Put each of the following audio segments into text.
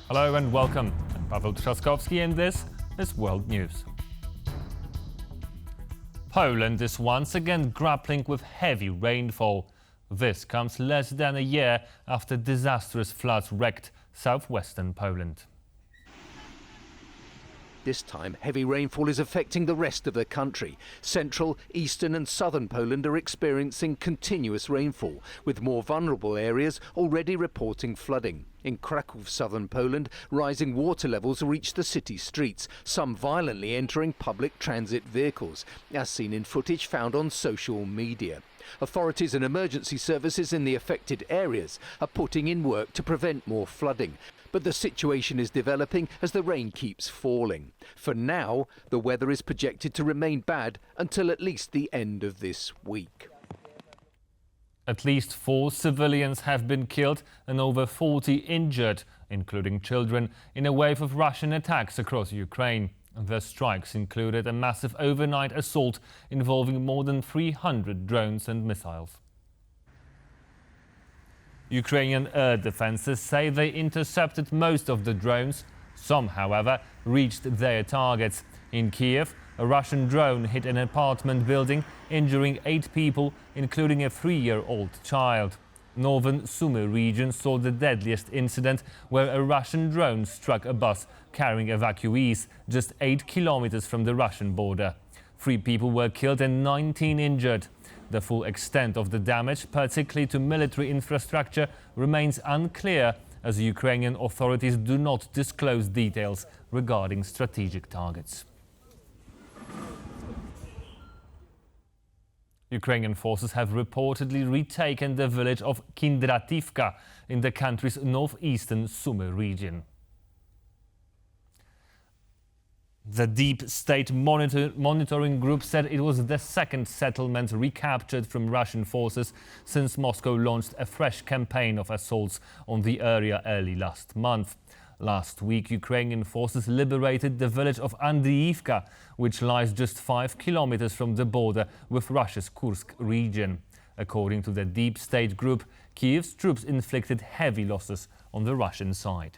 Hello and welcome. I'm Paweł Trzaskowski and this is World News. Poland is once again grappling with heavy rainfall. This comes less than a year after disastrous floods wrecked southwestern Poland. This time, heavy rainfall is affecting the rest of the country. Central, eastern and southern Poland are experiencing continuous rainfall, with more vulnerable areas already reporting flooding. In Kraków, southern Poland, rising water levels reach the city streets, some violently entering public transit vehicles, as seen in footage found on social media. Authorities and emergency services in the affected areas are putting in work to prevent more flooding. But the situation is developing as the rain keeps falling. For now, the weather is projected to remain bad until at least the end of this week. At least 4 civilians have been killed and over 40 injured, including children, in a wave of Russian attacks across Ukraine. The strikes included a massive overnight assault involving more than 300 drones and missiles. Ukrainian air defenses say they intercepted most of the drones. Some, however, reached their targets. In Kyiv, a Russian drone hit an apartment building, injuring 8 people, including a 3-year-old child. Northern Sumy region saw the deadliest incident, where a Russian drone struck a bus carrying evacuees just 8 kilometers from the Russian border. 3 people were killed and 19 injured. The full extent of the damage, particularly to military infrastructure, remains unclear, as Ukrainian authorities do not disclose details regarding strategic targets. Ukrainian forces have reportedly retaken the village of Kindrativka in the country's northeastern Sumy region. The DeepState monitoring group said it was the second settlement recaptured from Russian forces since Moscow launched a fresh campaign of assaults on the area early last month. Last week, Ukrainian forces liberated the village of Andriivka, which lies just 5 kilometers from the border with Russia's Kursk region. According to the DeepState group, Kyiv's troops inflicted heavy losses on the Russian side.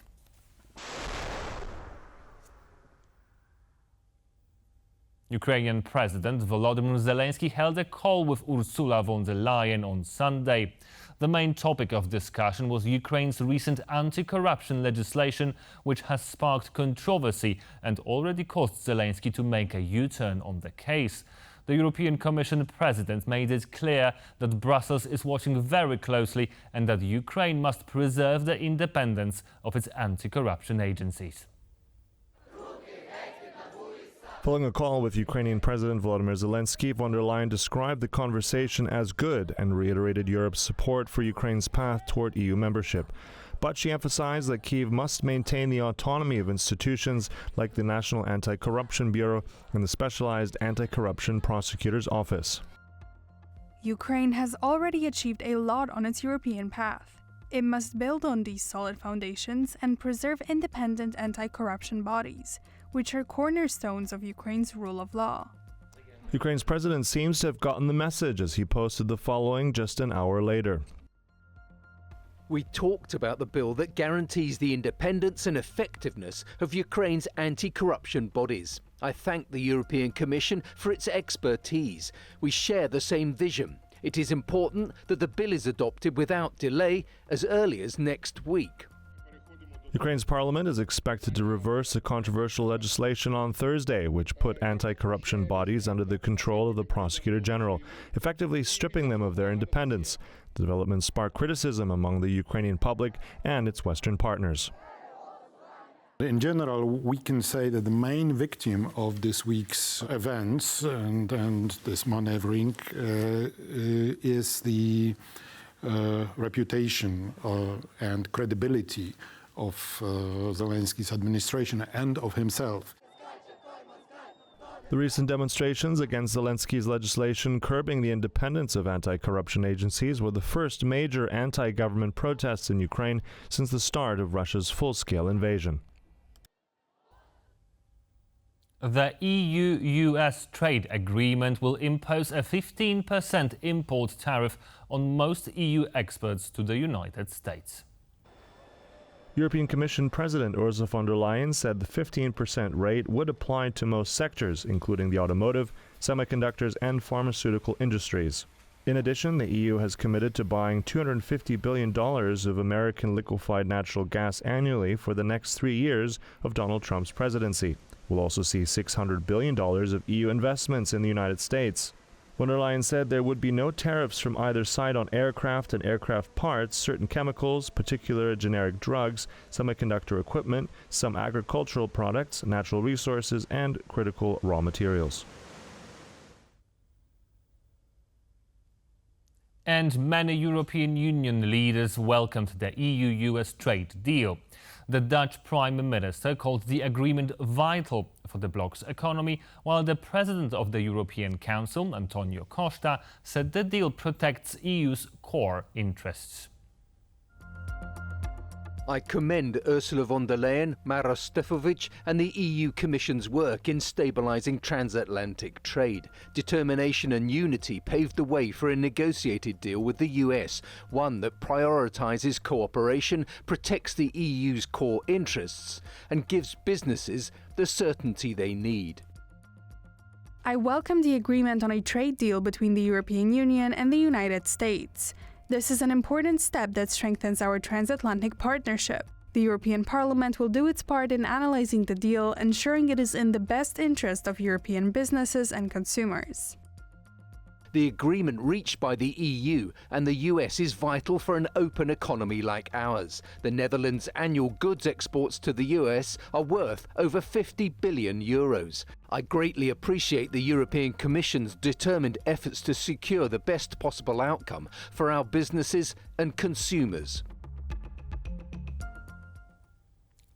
Ukrainian President Volodymyr Zelensky held a call with Ursula von der Leyen on Sunday. The main topic of discussion was Ukraine's recent anti-corruption legislation, which has sparked controversy and already caused Zelensky to make a U-turn on the case. The European Commission President made it clear that Brussels is watching very closely and that Ukraine must preserve the independence of its anti-corruption agencies. Following a call with Ukrainian President Volodymyr Zelensky, von der Leyen described the conversation as good and reiterated Europe's support for Ukraine's path toward EU membership. But she emphasized that Kyiv must maintain the autonomy of institutions like the National Anti-Corruption Bureau and the Specialized Anti-Corruption Prosecutor's Office. Ukraine has already achieved a lot on its European path. It must build on these solid foundations and preserve independent anti-corruption bodies, which are cornerstones of Ukraine's rule of law. Ukraine's president seems to have gotten the message as he posted the following just an hour later. We talked about the bill that guarantees the independence and effectiveness of Ukraine's anti-corruption bodies. I thank the European Commission for its expertise. We share the same vision. It is important that the bill is adopted without delay as early as next week. Ukraine's parliament is expected to reverse the controversial legislation on Thursday, which put anti-corruption bodies under the control of the Prosecutor General, effectively stripping them of their independence. The development sparked criticism among the Ukrainian public and its Western partners. In general, we can say that the main victim of this week's events and this maneuvering is the reputation and credibility of Zelensky's administration and of himself. The recent demonstrations against Zelensky's legislation curbing the independence of anti-corruption agencies were the first major anti-government protests in Ukraine since the start of Russia's full-scale invasion. The EU-US trade agreement will impose a 15% import tariff on most EU exports to the United States. European Commission President Ursula von der Leyen said the 15% rate would apply to most sectors, including the automotive, semiconductors, and pharmaceutical industries. In addition, the EU has committed to buying $250 billion of American liquefied natural gas annually for the next 3 years of Donald Trump's presidency. We'll also see $600 billion of EU investments in the United States. Von der Leyen said there would be no tariffs from either side on aircraft and aircraft parts, certain chemicals, particular generic drugs, semiconductor equipment, some agricultural products, natural resources, and critical raw materials. And many European Union leaders welcomed the EU-US trade deal. The Dutch Prime Minister called the agreement vital for the bloc's economy, while the President of the European Council, Antonio Costa, said the deal protects EU's core interests. I commend Ursula von der Leyen, Maroš Šefčovič and the EU Commission's work in stabilising transatlantic trade. Determination and unity paved the way for a negotiated deal with the US, one that prioritises cooperation, protects the EU's core interests and gives businesses the certainty they need. I welcome the agreement on a trade deal between the European Union and the United States. This is an important step that strengthens our transatlantic partnership. The European Parliament will do its part in analyzing the deal, ensuring it is in the best interest of European businesses and consumers. The agreement reached by the EU and the US is vital for an open economy like ours. The Netherlands' annual goods exports to the US are worth over 50 billion euros. I greatly appreciate the European Commission's determined efforts to secure the best possible outcome for our businesses and consumers.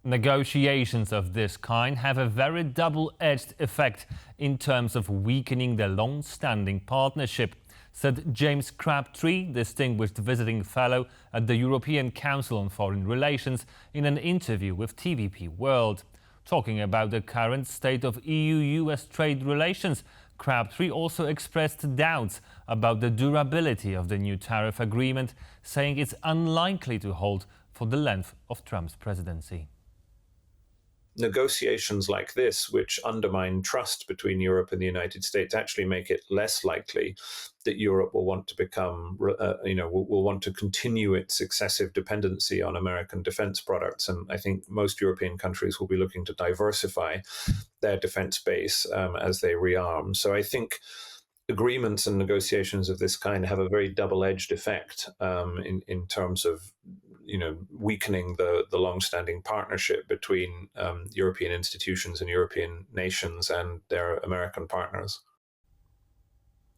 Negotiations of this kind have a very double-edged effect in terms of weakening the long-standing partnership, said James Crabtree, distinguished visiting fellow at the European Council on Foreign Relations, in an interview with TVP World. Talking about the current state of EU-US trade relations, Crabtree also expressed doubts about the durability of the new tariff agreement, saying it's unlikely to hold for the length of Trump's presidency. Negotiations like this, which undermine trust between Europe and the United States, actually make it less likely that Europe will want to become, will want to continue its excessive dependency on American defense products. And I think most European countries will be looking to diversify their defense base as they rearm. So I think agreements and negotiations of this kind have a very double-edged effect in terms of weakening the long-standing partnership between European institutions and European nations and their American partners.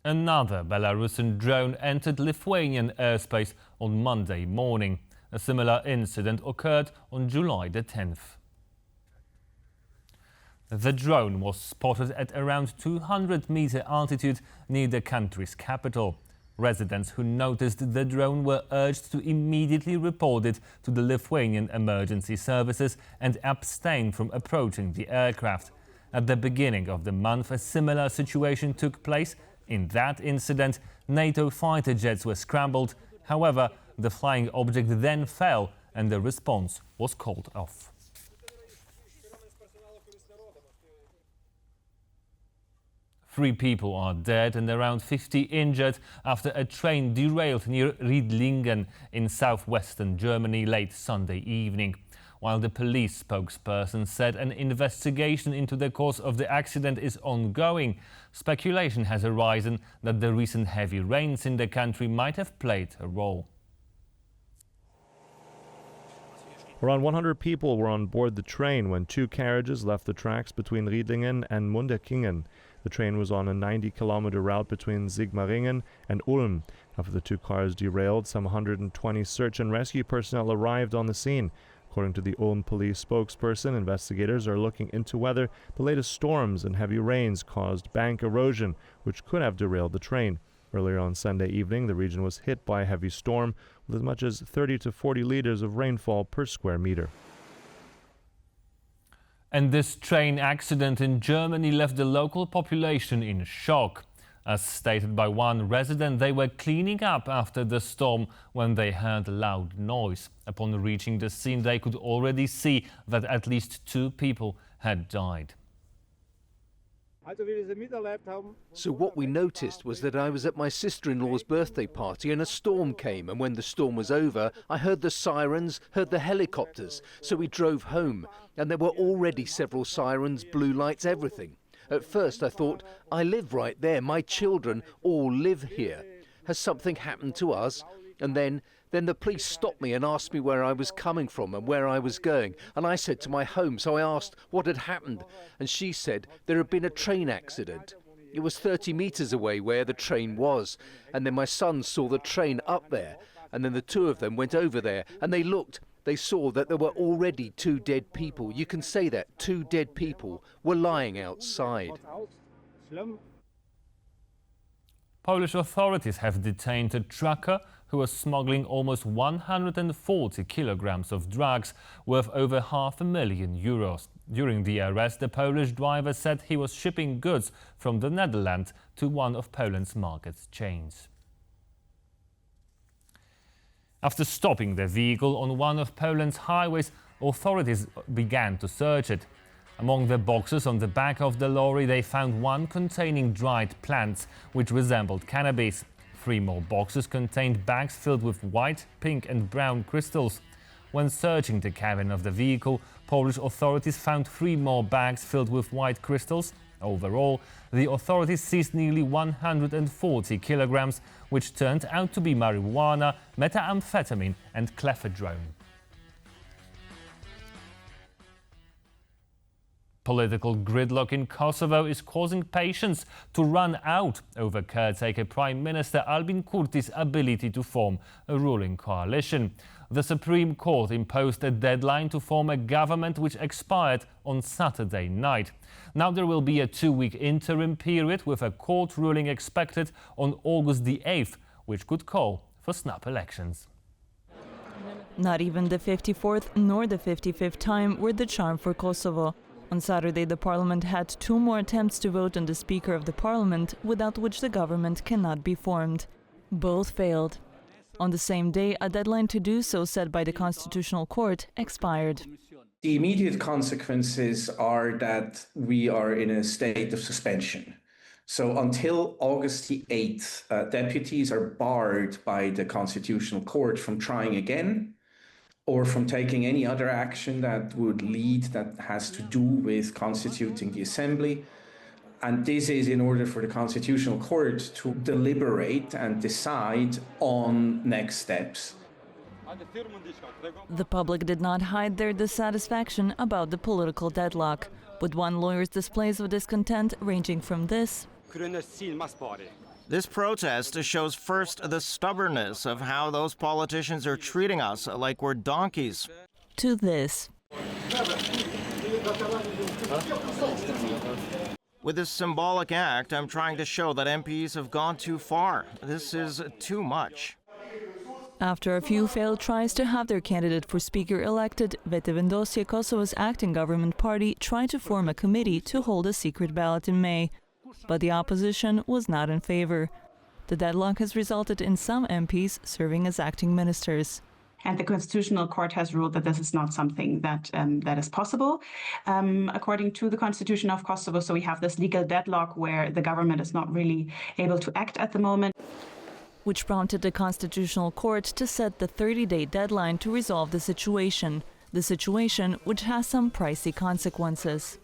Another Belarusian drone entered Lithuanian airspace on Monday morning. A similar incident occurred on July the 10th. The drone was spotted at around 200-meter altitude near the country's capital. Residents who noticed the drone were urged to immediately report it to the Lithuanian emergency services and abstain from approaching the aircraft. At the beginning of the month, a similar situation took place. In that incident, NATO fighter jets were scrambled. However, the flying object then fell and the response was called off. Three people are dead and around 50 injured after a train derailed near Riedlingen in southwestern Germany late Sunday evening. While the police spokesperson said an investigation into the cause of the accident is ongoing, speculation has arisen that the recent heavy rains in the country might have played a role. Around 100 people were on board the train when two carriages left the tracks between Riedlingen and Munderkingen. The train was on a 90-kilometer route between Sigmaringen and Ulm. After the two cars derailed, some 120 search and rescue personnel arrived on the scene. According to the Ulm police spokesperson, investigators are looking into whether the latest storms and heavy rains caused bank erosion, which could have derailed the train. Earlier on Sunday evening, the region was hit by a heavy storm with as much as 30 to 40 liters of rainfall per square meter. And this train accident in Germany left the local population in shock. As stated by one resident, they were cleaning up after the storm when they heard a loud noise. Upon reaching the scene, they could already see that at least 2 people had died. So what we noticed was that I was at my sister-in-law's birthday party and a storm came, and when the storm was over, I heard the sirens, heard the helicopters. So we drove home, and there were already several sirens, blue lights, everything. At first I thought, I live right there, my children all live here. Has something happened to us? And then the police stopped me and asked me where I was coming from and where I was going. And I said to my home, so I asked what had happened. And she said there had been a train accident. It was 30 meters away where the train was. And then my son saw the train up there. And then the 2 of them went over there and they looked. They saw that there were already 2 dead people. You can say that 2 dead people were lying outside. Polish authorities have detained a trucker who was smuggling almost 140 kilograms of drugs worth over €500,000. During the arrest, the Polish driver said he was shipping goods from the Netherlands to one of Poland's market chains. After stopping the vehicle on one of Poland's highways, authorities began to search it. Among the boxes on the back of the lorry, they found one containing dried plants which resembled cannabis. 3 more boxes contained bags filled with white, pink and brown crystals. When searching the cabin of the vehicle, Polish authorities found 3 more bags filled with white crystals. Overall, the authorities seized nearly 140 kilograms, which turned out to be marijuana, methamphetamine and clefedrone. Political gridlock in Kosovo is causing patience to run out over caretaker Prime Minister Albin Kurti's ability to form a ruling coalition. The Supreme Court imposed a deadline to form a government which expired on Saturday night. Now there will be a 2-week interim period with a court ruling expected on August the 8th, which could call for snap elections. Not even the 54th nor the 55th time were the charm for Kosovo. On Saturday, the parliament had 2 more attempts to vote on the Speaker of the Parliament, without which the government cannot be formed. Both failed. On the same day, a deadline to do so set by the Constitutional Court expired. The immediate consequences are that we are in a state of suspension. So until August the 8th, deputies are barred by the Constitutional Court from trying again, or from taking any other action that would lead, that has to do with constituting the assembly. And this is in order for the Constitutional Court to deliberate and decide on next steps. The public did not hide their dissatisfaction about the political deadlock, with one lawyer's displays of discontent ranging from this: This protest shows first the stubbornness of how those politicians are treating us like we're donkeys, to this: With this symbolic act, I'm trying to show that MPs have gone too far. This is too much. After a few failed tries to have their candidate for speaker elected, Vetevendosje, Kosovo's acting government party, tried to form a committee to hold a secret ballot in May. But the opposition was not in favor. The deadlock has resulted in some MPs serving as acting ministers. And the Constitutional Court has ruled that this is not something that is possible, according to the Constitution of Kosovo. So we have this legal deadlock where the government is not really able to act at the moment. Which prompted the Constitutional Court to set the 30-day deadline to resolve the situation which has some pricey consequences.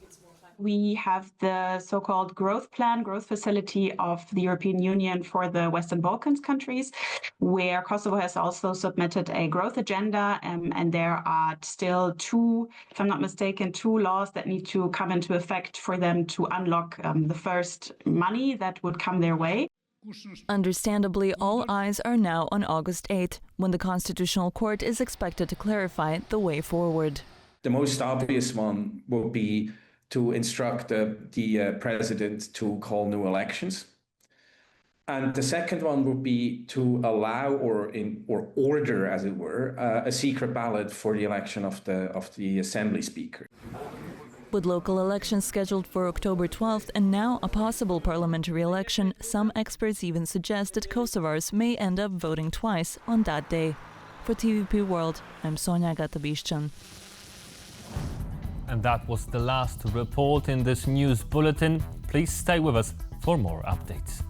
We have the so-called growth plan, growth facility of the European Union for the Western Balkans countries, where Kosovo has also submitted a growth agenda, and there are still 2, if I'm not mistaken, 2 laws that need to come into effect for them to unlock the first money that would come their way. Understandably, all eyes are now on August 8th, when the Constitutional Court is expected to clarify the way forward. The most obvious one will be to instruct the president to call new elections. And the second one would be to allow or order, as it were, a secret ballot for the election of the assembly speaker. With local elections scheduled for October 12th and now a possible parliamentary election, some experts even suggest that Kosovars may end up voting twice on that day. For TVP World, I'm Sonia Gatabishchan. And that was the last report in this news bulletin. Please stay with us for more updates.